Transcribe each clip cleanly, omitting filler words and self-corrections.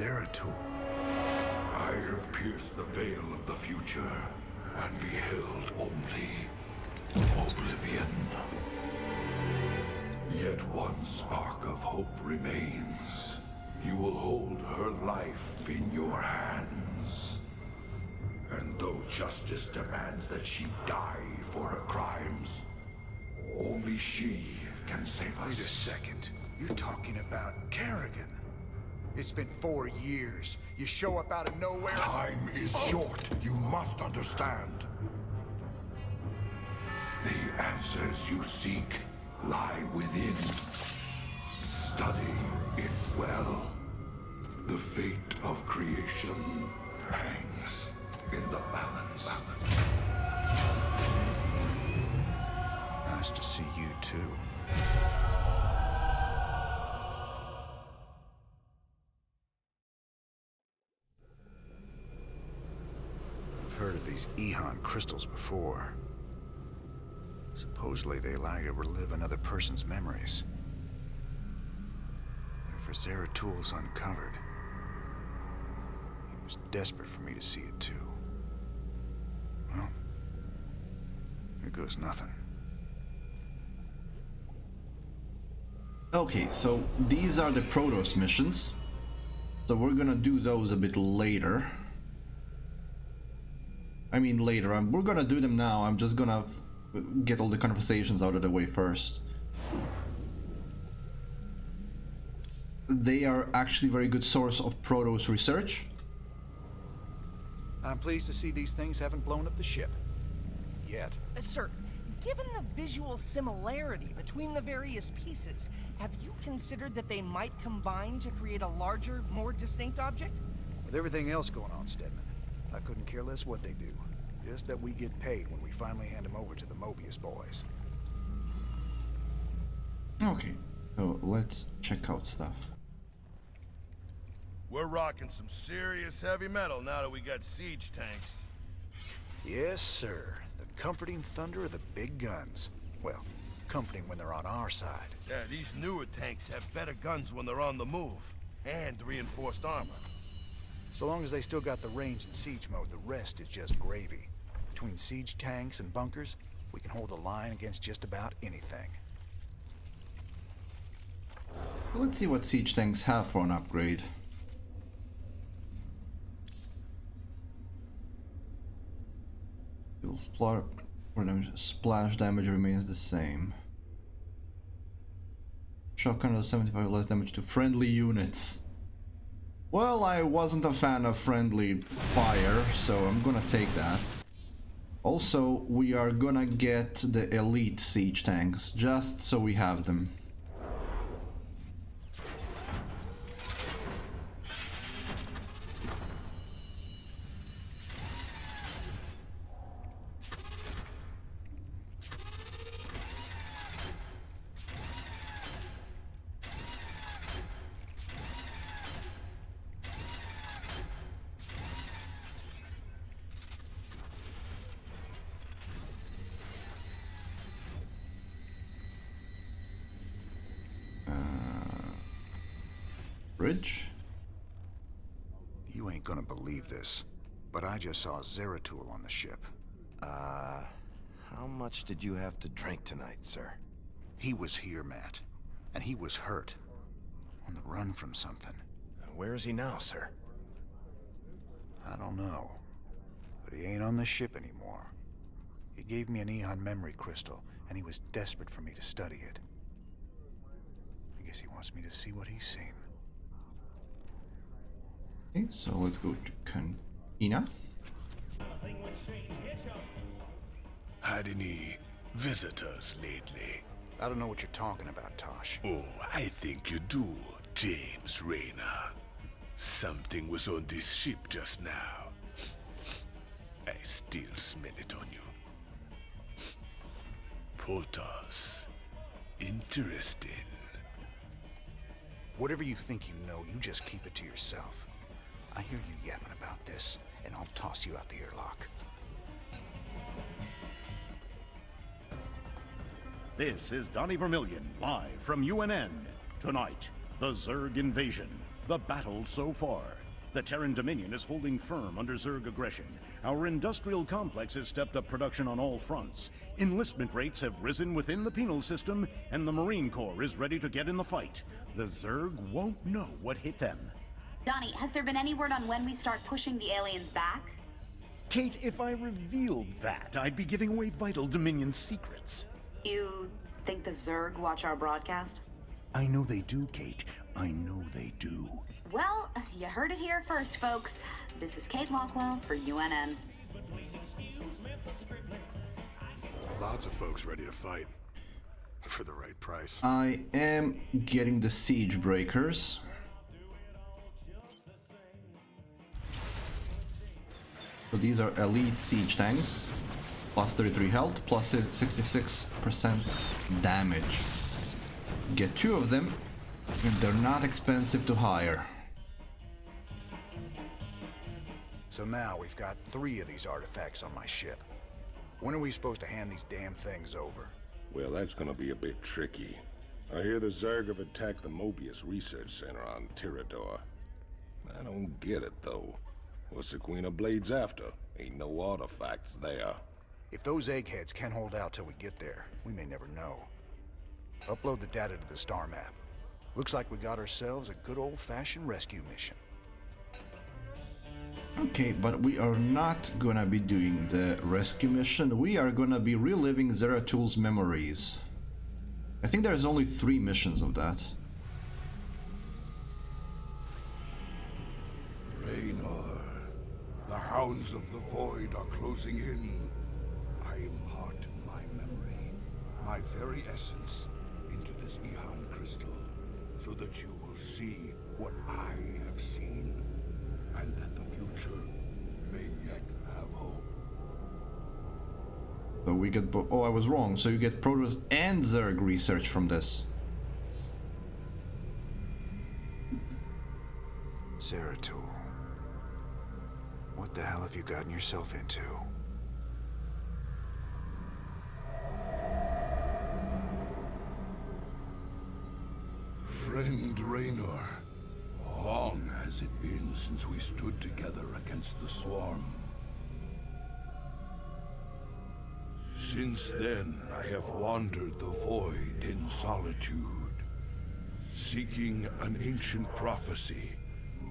Zeratul. I have pierced the veil of the future and beheld only oblivion. Yet one spark of hope remains. You will hold her life in your hands. And though justice demands that she die for her crimes, only she can save us. Wait a second. You're talking about Kerrigan. It's been 4 years. You show up out of nowhere. Time is short. You must understand. The answers you seek lie within. Study it well. The fate of creation hangs in the balance. Nice to see you too. I've heard of these Ehon crystals before. Supposedly they allow you to relive another person's memories. If Zeratul's uncovered, he was desperate for me to see it too. Well, here goes nothing. Okay, so these are the Protoss missions. So we're gonna do those a bit later. I mean later, we're gonna do them now. I'm just gonna get all the conversations out of the way first. They are actually a very good source of Protoss research. I'm pleased to see these things haven't blown up the ship. Yet. Sir, given the visual similarity between the various pieces, have you considered that they might combine to create a larger, more distinct object? With everything else going on, Stedman, I couldn't care less what they do. Just that we get paid when we finally hand them over to the Mobius boys. Okay, so let's check out stuff. We're rocking some serious heavy metal now that we got siege tanks. Yes, sir. The comforting thunder of the big guns. Well, comforting when they're on our side. Yeah, these newer tanks have better guns when they're on the move. And reinforced armor. So long as they still got the range in siege mode, the rest is just gravy. Between siege tanks and bunkers, we can hold the line against just about anything. Let's see what siege tanks have for an upgrade. Splash damage remains the same. Shotgun does 75 less damage to friendly units. Well, I wasn't a fan of friendly fire, so I'm gonna take that. Also, we are gonna get the elite siege tanks, just so we have them. Bridge? You ain't gonna believe this, but I just saw Zeratul on the ship. How much did you have to drink tonight, sir? He was here, Matt, and he was hurt. On the run from something. Where is he now, sir? I don't know, but he ain't on the ship anymore. He gave me an Ehon memory crystal, and he was desperate for me to study it. I guess he wants me to see what he's seen. Okay, so let's go to Cantina. Had any visitors lately? I don't know what you're talking about, Tosh. Oh, I think you do, James Rayner. Something was on this ship just now. I still smell it on you. Protoss. Interesting. Whatever you think you know, you just keep it to yourself. I hear you yapping about this, and I'll toss you out the airlock. This is Donnie Vermillion, live from UNN. Tonight, the Zerg invasion. The battle so far. The Terran Dominion is holding firm under Zerg aggression. Our industrial complex has stepped up production on all fronts. Enlistment rates have risen within the penal system, and the Marine Corps is ready to get in the fight. The Zerg won't know what hit them. Donnie, has there been any word on when we start pushing the aliens back? Kate, if I revealed that, I'd be giving away vital Dominion secrets. You think the Zerg watch our broadcast? I know they do, Kate. I know they do. Well, you heard it here first, folks. This is Kate Lockwell for UNN. Lots of folks ready to fight. For the right price. I am getting the siege breakers. So these are elite siege tanks. Plus 33 health, plus 66% damage. Get 2 of them, and they're not expensive to hire. So now we've got 3 of these artifacts on my ship. When are we supposed to hand these damn things over? Well, that's gonna be a bit tricky. I hear the Zerg have attacked the Mobius Research Center on Tirador. I don't get it, though. What's the Queen of Blades after? Ain't no artifacts there. If those eggheads can't hold out till we get there, we may never know. Upload the data to the star map. Looks like we got ourselves a good old-fashioned rescue mission. Okay, but we are not gonna be doing the rescue mission. We are gonna be reliving Zeratul memories. I think there's only 3 missions of that. Raynor, the hounds of the void are closing in. I impart my memory, my very essence, into this Ihan crystal, so that you will see what I have seen, and that the future may yet have hope. So we get oh, I was wrong. So you get Protoss and Zerg research from this. Zeratul. What the hell have you gotten yourself into? Friend Raynor, long has it been since we stood together against the Swarm. Since then, I have wandered the void in solitude, seeking an ancient prophecy,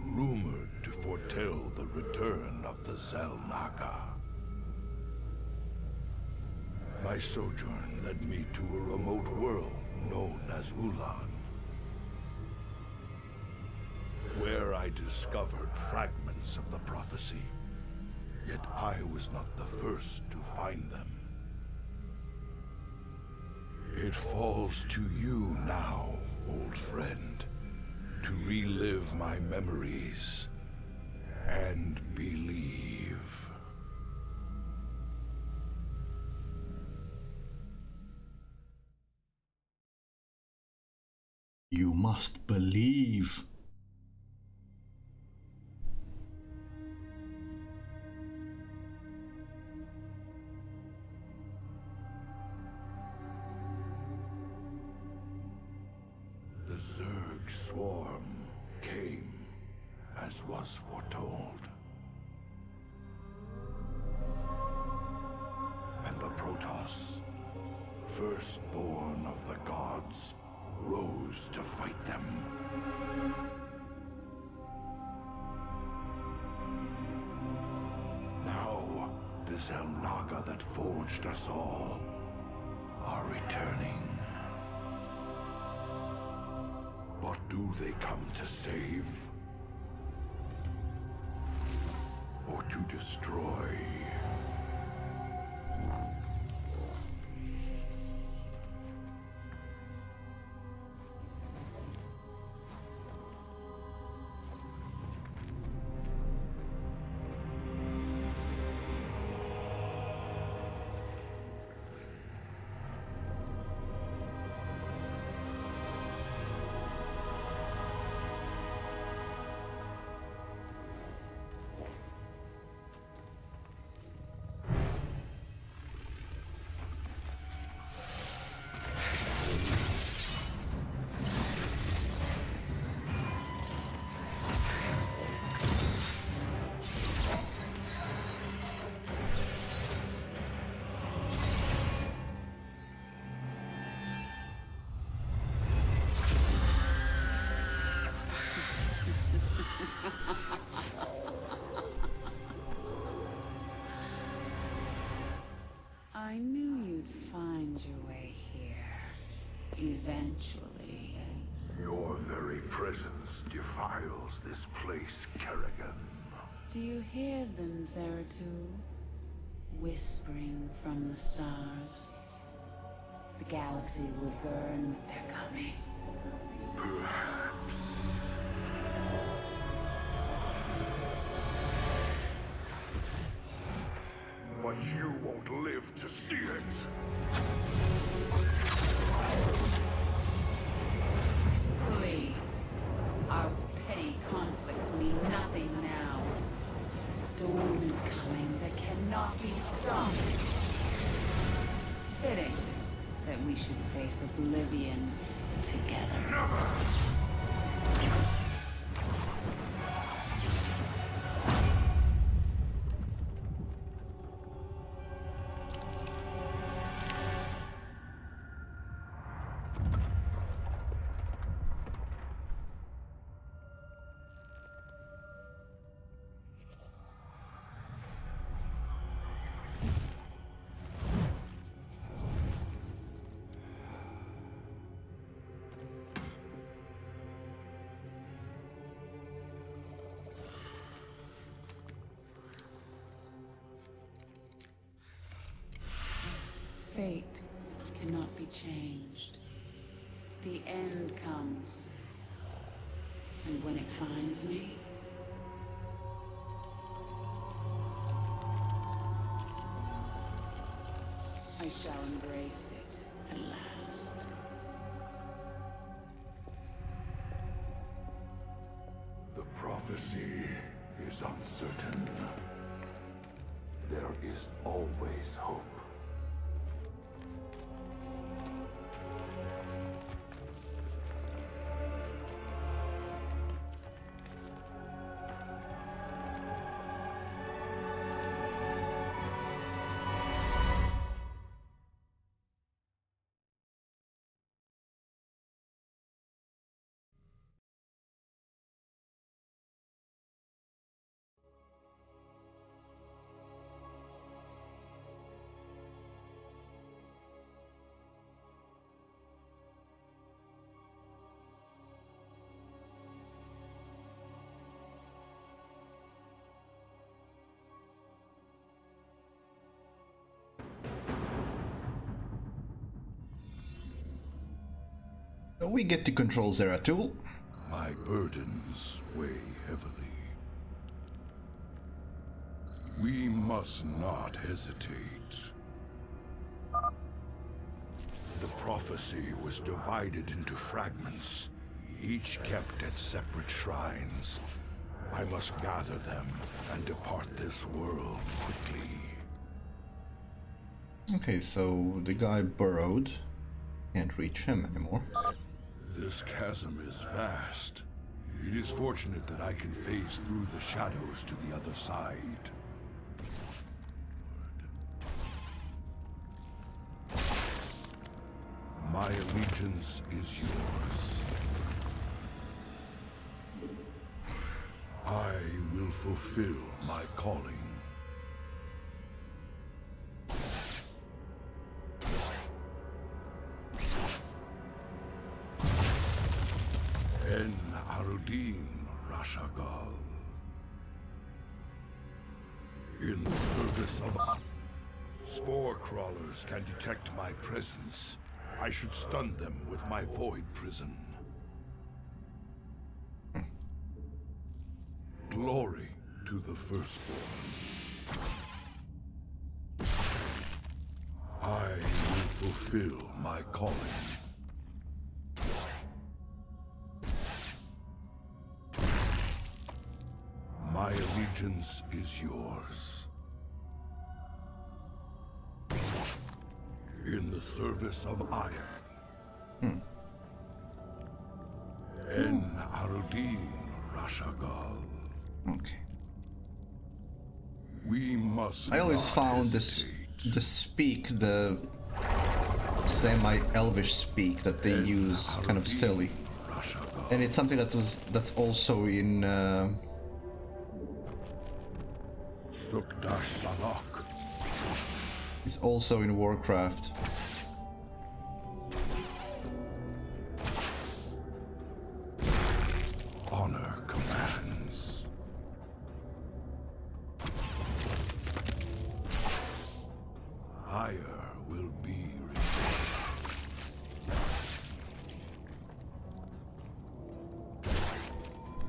rumored to foretell the return of the Zelnaga. My sojourn led me to a remote world known as Ulan, where I discovered fragments of the prophecy. Yet I was not the first to find them. It falls to you now, old friend, to relive my memories and believe. You must believe. The Zerg swarm came as was foretold. And the Protoss, firstborn of the gods, rose to fight them. Now, the Zelnaga that forged us all are returning. What do they come to save? Or to destroy? eventually. Your very presence defiles this place, Kerrigan. Do you hear them, Zeratul? Whispering from the stars. The galaxy will burn with their coming. Perhaps. But you won't live to see it. Please. Our petty conflicts mean nothing now. The storm is coming that cannot be stopped. Fitting that we should face oblivion together. Never! Fate cannot be changed. The end comes. And when it finds me, I shall embrace it at last. The prophecy is uncertain. There is always hope. We get to control Zeratul. My burdens weigh heavily. We must not hesitate. The prophecy was divided into fragments, each kept at separate shrines. I must gather them and depart this world quickly. Okay, so the guy burrowed. Can't reach him anymore. This chasm is vast. It is fortunate that I can phase through the shadows to the other side. My allegiance is yours. I will fulfill my calling. En Arudin Rashagal. In the service of... Spore crawlers can detect my presence. I should stun them with my void prison. Glory to the Firstborn. I will fulfill my calling. My allegiance is yours. In the service of Iron. En Arudin Rashagal. Okay. We must I always not found hesitate. the speak, the semi-elvish speak that they use kind of silly. Rashagal. And it's something that's also in Sukdash Salak. is also in Warcraft. Honor commands. Ire will be restored.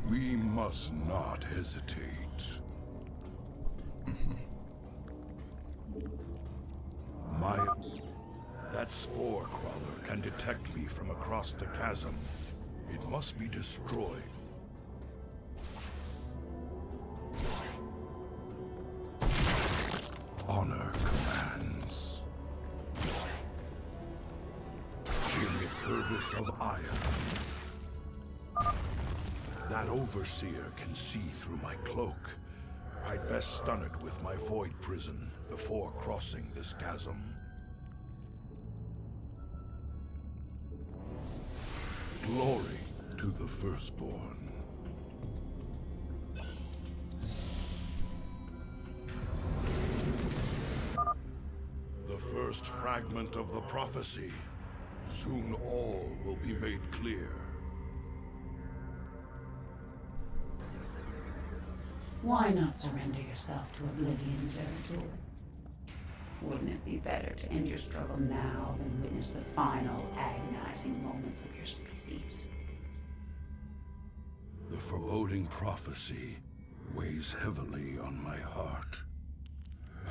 We must not hesitate. That spore crawler can detect me from across the chasm. It must be destroyed. Honor commands. In the service of Ire. That overseer can see through my cloak. I'd best stun it with my void prison before crossing this chasm. Glory to the Firstborn. The first fragment of the prophecy. Soon all will be made clear. Why not surrender yourself to oblivion, Zeratul? Wouldn't it be better to end your struggle now than witness the final, agonizing moments of your species? The foreboding prophecy weighs heavily on my heart.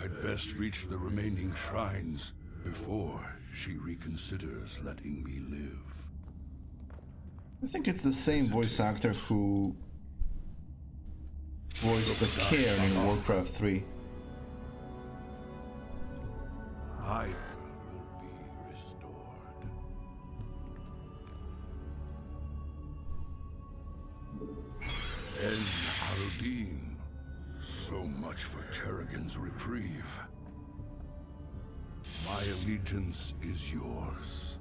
I'd best reach the remaining shrines before she reconsiders letting me live. I think it's the same voice actor who voiced the Cairn in Warcraft 3. I will be restored. En Arudin. So much for Kerrigan's reprieve. My allegiance is yours.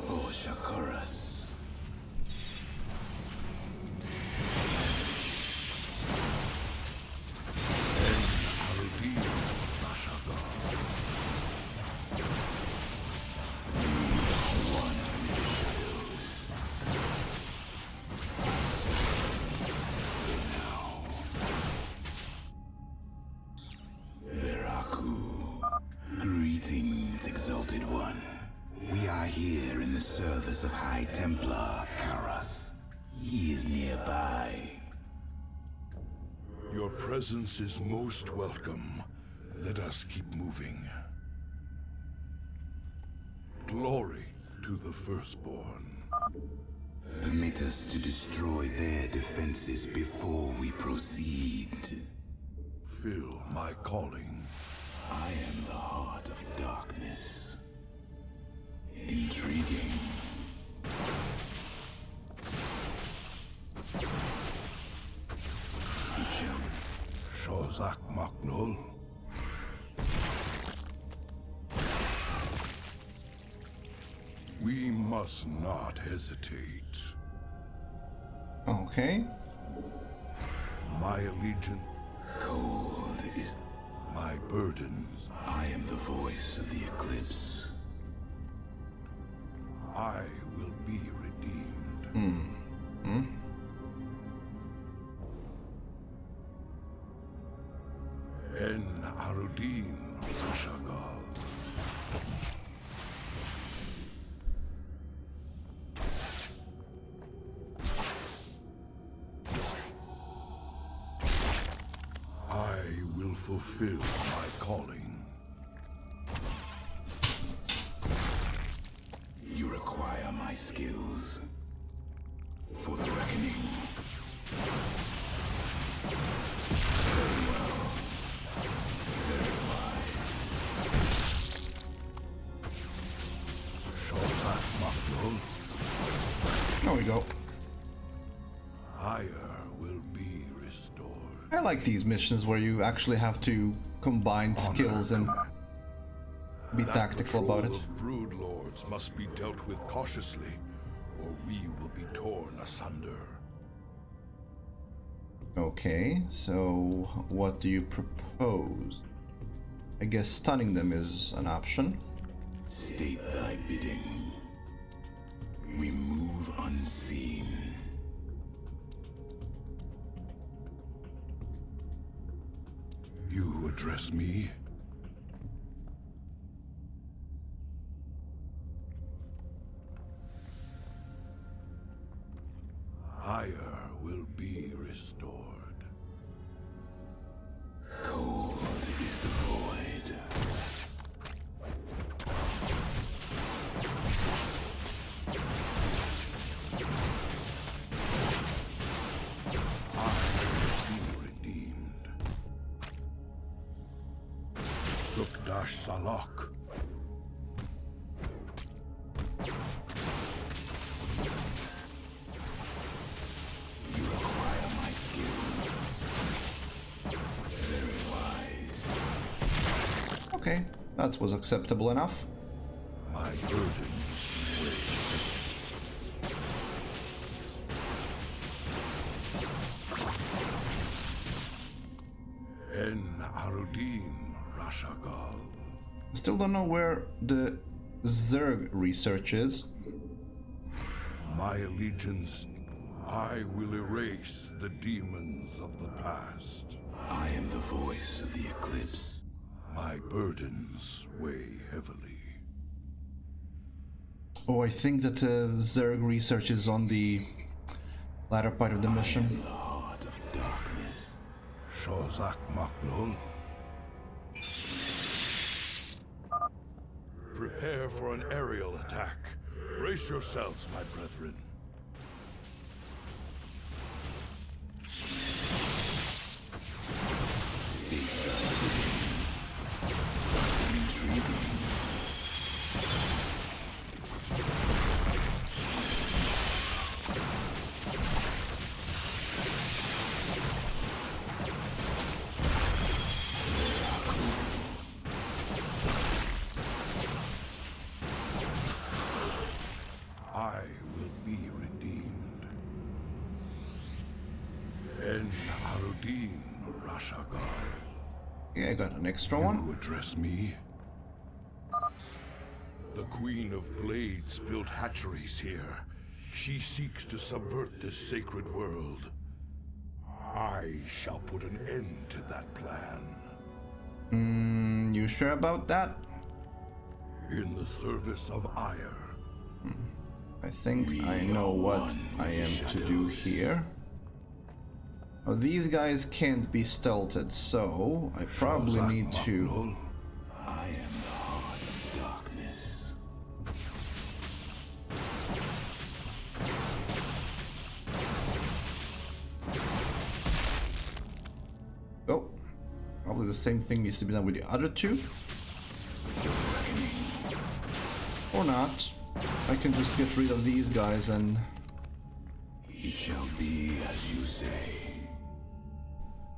For Shakuras. Service of High Templar Karas. He is nearby. Your presence is most welcome. Let us keep moving. Glory to the Firstborn. Permit us to destroy their defenses before we proceed. Fill my calling. I am the heart of darkness. Intriguing. Shozak Maknul. We must not hesitate. Okay. My allegiance. Cold is my burdens. I am the voice of the eclipse. I will be redeemed. En Arudin Rashagal. I will fulfill my calling. You require my skills for the reckoning. Very well. Very wise. Shozak Maknul. There we go. Ire will be restored. I like these missions where you actually have to combine skills and be tactical about it. Of brood lords must be dealt with cautiously, or we will be torn asunder. Okay, so what do you propose? I guess stunning them is an option. State thy bidding. We move unseen. You address me? Ire will be restored. Cold is the void. I will be redeemed. Sukdash Salak. You acquire my skills. Very wise. Okay, that was acceptable enough. My burdens weigh. En Arudin Rashagal. Still don't know where the Zerg research is. My allegiance, I will erase the demons of the past. I am the voice of the eclipse. My burdens weigh heavily. Oh, I think that Zerg research is on the latter part of the mission. The heart of darkness. Shozak Maknul. Prepare for an aerial attack. Brace yourselves, my brethren. I will be redeemed. En Arudin Rashagal. Yeah, I got an extra You one. address me? The Queen of Blades built hatcheries here. She seeks to subvert this sacred world. I shall put an end to that plan. You sure about that? In the service of Ire. I think I know what I am to do here. Now, these guys can't be stealthed, so I probably need to... I am the heart of darkness. Oh, probably the same thing needs to be done with the other two. Or not. I can just get rid of these guys and... It shall be as you say.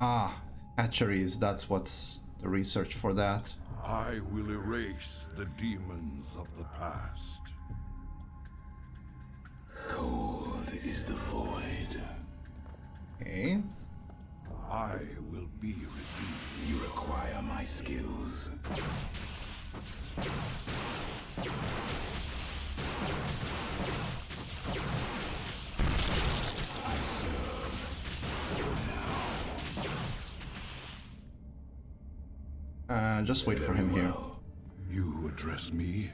Ah, hatcheries, that's what's the research for that. I will erase the demons of the past. Cold is the void. Okay. I will be redeemed. You acquire my skills. I serve now. Just wait for him here. You address me?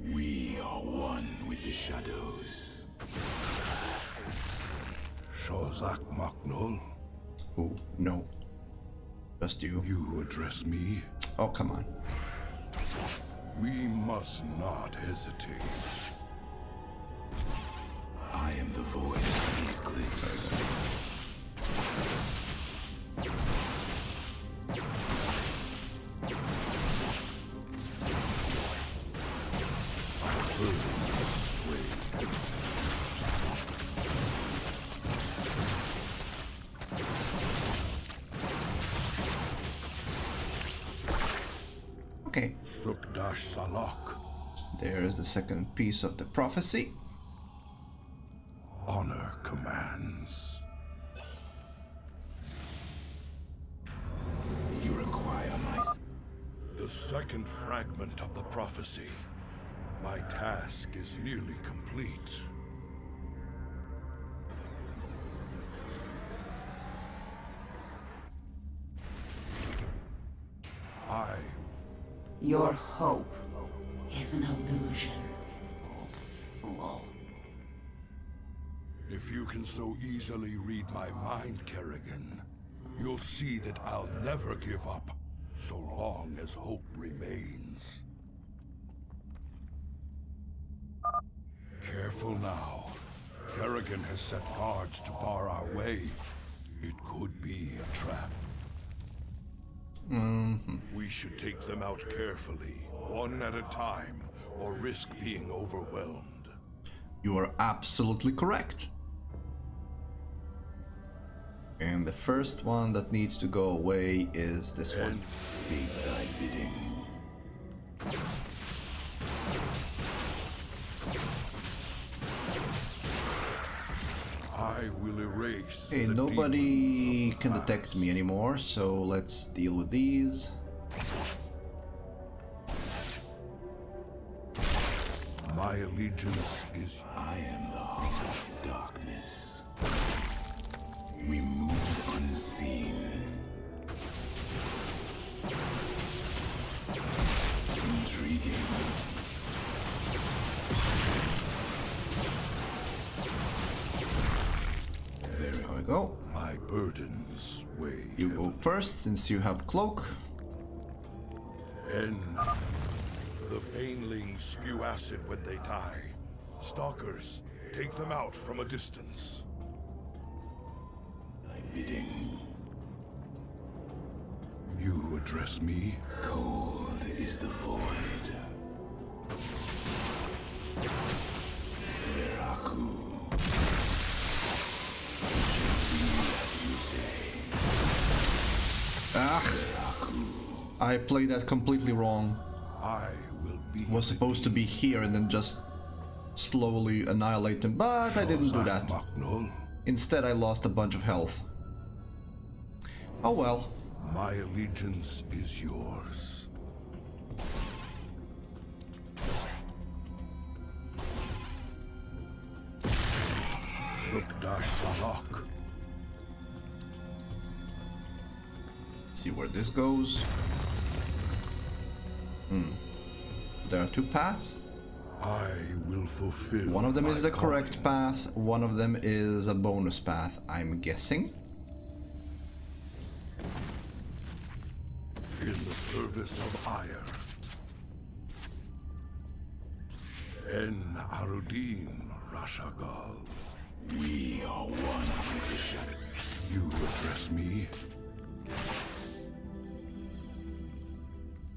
We are one with the shadows. Shozak Maknul? Oh, no. Just you. You address me? Oh, come on. We must not hesitate. I am the voice of the eclipse. Okay. Sukdash Salak. There's the second piece of the prophecy. Honor commands. You require my... The second fragment of the prophecy. My task is nearly complete. Your hope is an illusion, old fool. If you can so easily read my mind, Kerrigan, you'll see that I'll never give up, so long as hope remains. Careful now. Kerrigan has set guards to bar our way. It could be a trap. We should take them out carefully, one at a time, or risk being overwhelmed. You are absolutely correct. And the first one that needs to go away is this one. State thy bidding. I will erase. Okay, nobody can detect me anymore, so let's deal with these. My allegiance is... I am the heart of darkness. We move unseen. Intriguing. There we go. My burdens weigh. You go first, since you have cloak. And the banelings spew acid when they die. Stalkers, take them out from a distance. Thy bidding. You address me? Cold is the void. Veraku. I played that completely wrong. I will be... Was supposed to be here and then just slowly annihilate them, but I didn't do that. Instead, I lost a bunch of health. Oh well. My allegiance is yours. Sukda Shalak. See where this goes. There are two paths. I will fulfill. One of them is the calling. correct path, one of them is a bonus path, I'm guessing. In the service of Ire. En Arudin Rashagal. We are one with the shadow. You address me?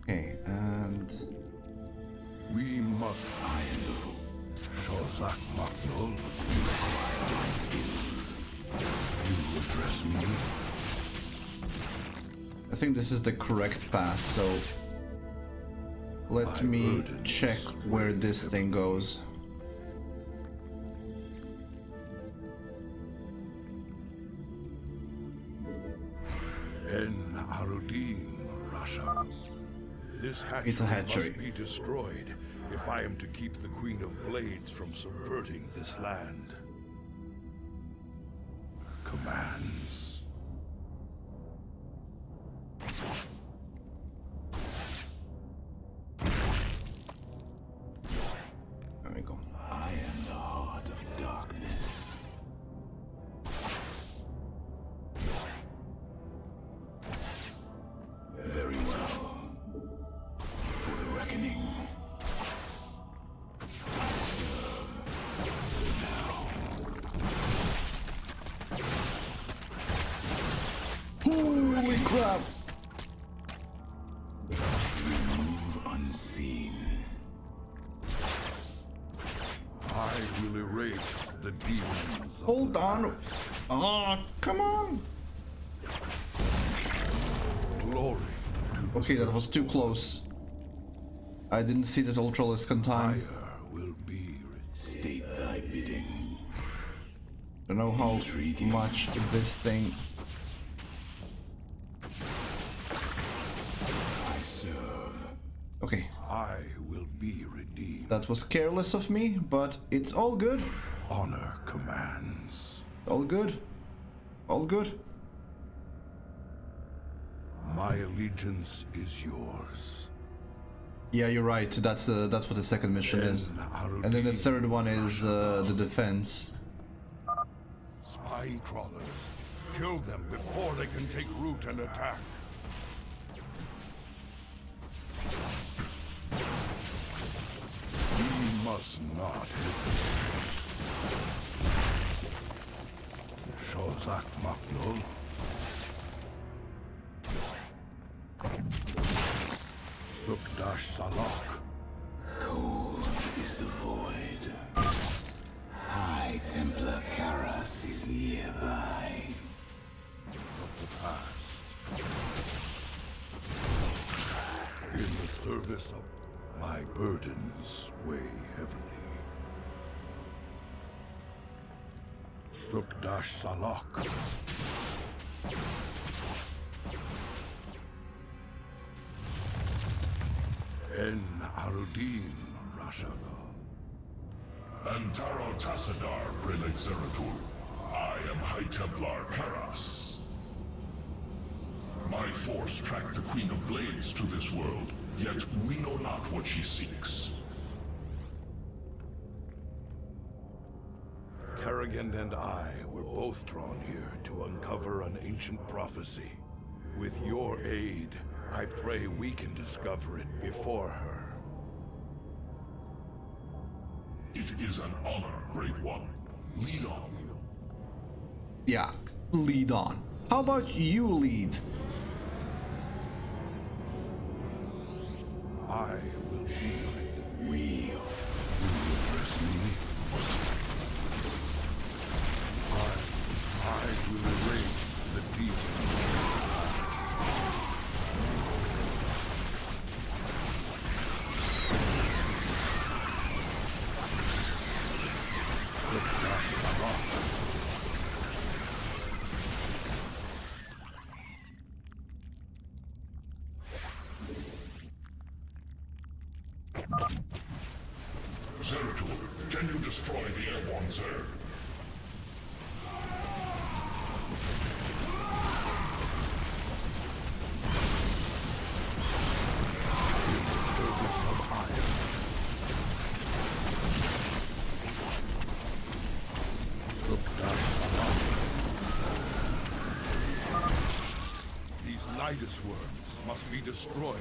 Okay, and... We must. I am the Shozak Maknul. You acquire my skills. You address me? I think this is the correct path, so... Let me check where this thing goes. En Arudin Rasha. This It's a hatchery hatchery. must be destroyed if I am to keep the Queen of Blades from subverting this land. Commands. There we go. I am the heart of darkness. Very well. For the reckoning. I serve now. Holy crap! We move unseen. I will erase the demons. Of Hold the on! past. Oh, come on! Glory to the Okay, that was too close. I didn't see that Ultralisk on time. Fire will be. State thy bidding. Don't know how Intriguing. much this thing... I serve. Okay. I will be redeemed. That was careless of me, but it's all good. Honor commands. All good. All good. My allegiance is yours. Yeah, you're right. That's what the second mission is. And then the third one is the defense. Spine crawlers. Kill them before they can take root and attack. We must not hesitate. Shozak Maknul. Sukdash Salak. Cold is the void. High Templar Karas is nearby. From the past. In the service of my burdens weigh heavily. Sukdash Salak. En Arudin Rashaga. Antaro Tassadar, Prelate Zeratul. I am High Templar Karas. My force tracked the Queen of Blades to this world, yet we know not what she seeks. Kerrigan and I were both drawn here to uncover an ancient prophecy. With your aid, I pray we can discover it before her. It is an honor, Great One. Lead on. Yeah, lead on. How about you lead? I will be ready. Will you address me? I will erase the demon. Zeratul, can you destroy the airborne Zerg? These Nidus worms must be destroyed,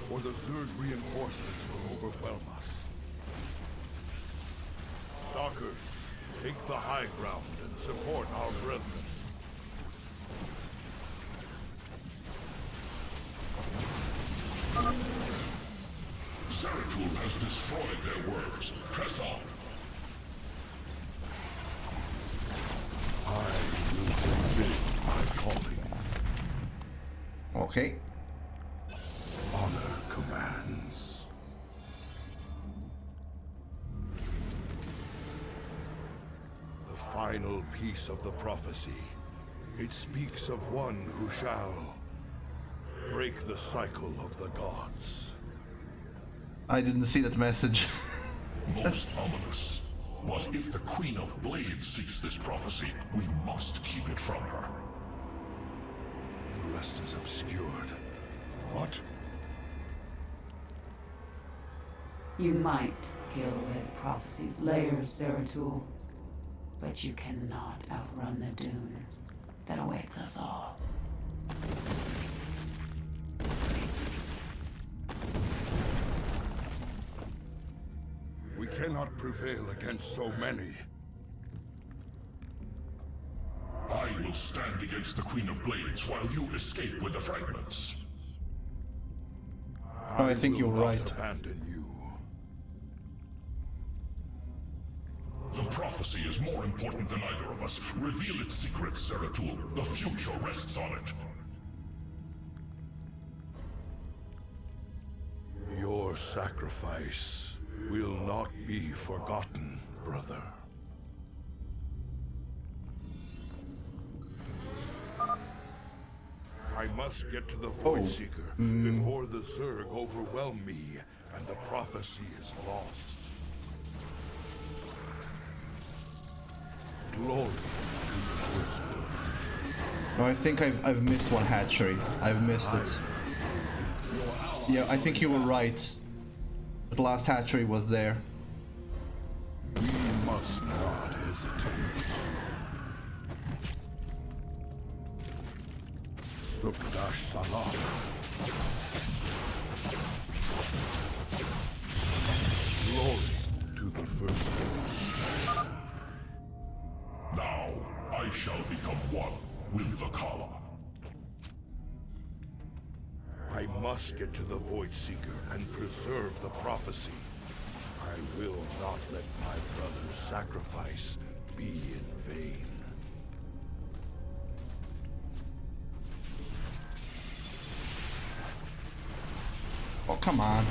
or the Zerg reinforcements will overwhelm us. Stalkers, take the high ground and support our brethren. Zeratul has destroyed their worms. Press on. I will fulfill my calling. Okay. Honor commands. The final piece of the prophecy. It speaks of one who shall break the cycle of the gods. I didn't see that message. Most ominous. But if the Queen of Blades seeks this prophecy, we must keep it from her. The rest is obscured. What? You might peel away the prophecy's layers, Zeratul, but you cannot outrun the doom that awaits us all. We cannot prevail against so many. I will stand against the Queen of Blades while you escape with the fragments. I think you're will not right. Abandon you. The prophecy is more important than either of us. Reveal its secrets, Zeratul. The future rests on it. Your sacrifice will not be forgotten, brother. I I must get to the Void Seeker before the Zerg overwhelm me and the prophecy is lost. Glory to the Firstborn. No, I think I've missed one hatchery. I've missed it. Yeah, I think you were right. The last hatchery was there. We must not hesitate. Subdash Salah. Glory to the Firstborn. Now, I shall become one with the Kala. I must get to the Void Seeker and preserve the prophecy. I will not let my brother's sacrifice be in vain. Oh, come on.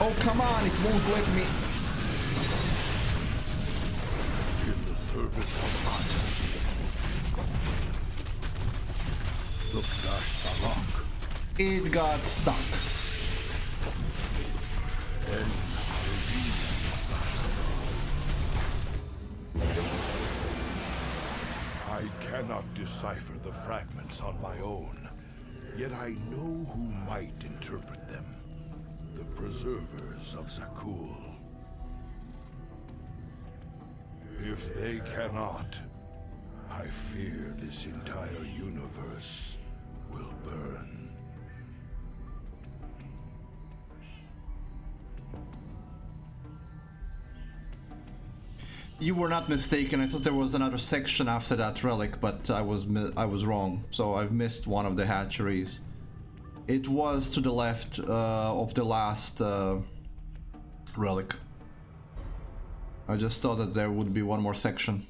Oh, come on, it won't let me. In the service of honor. Subdash Salak. It got stuck. I cannot decipher the fragments on my own, yet I know who might interpret them. The preservers of Zakul. If they cannot, I fear this entire universe will burn. You were not mistaken. I thought there was another section after that relic, but I was wrong. So I've missed one of the hatcheries. It was to the left of the last relic. I just thought that there would be one more section.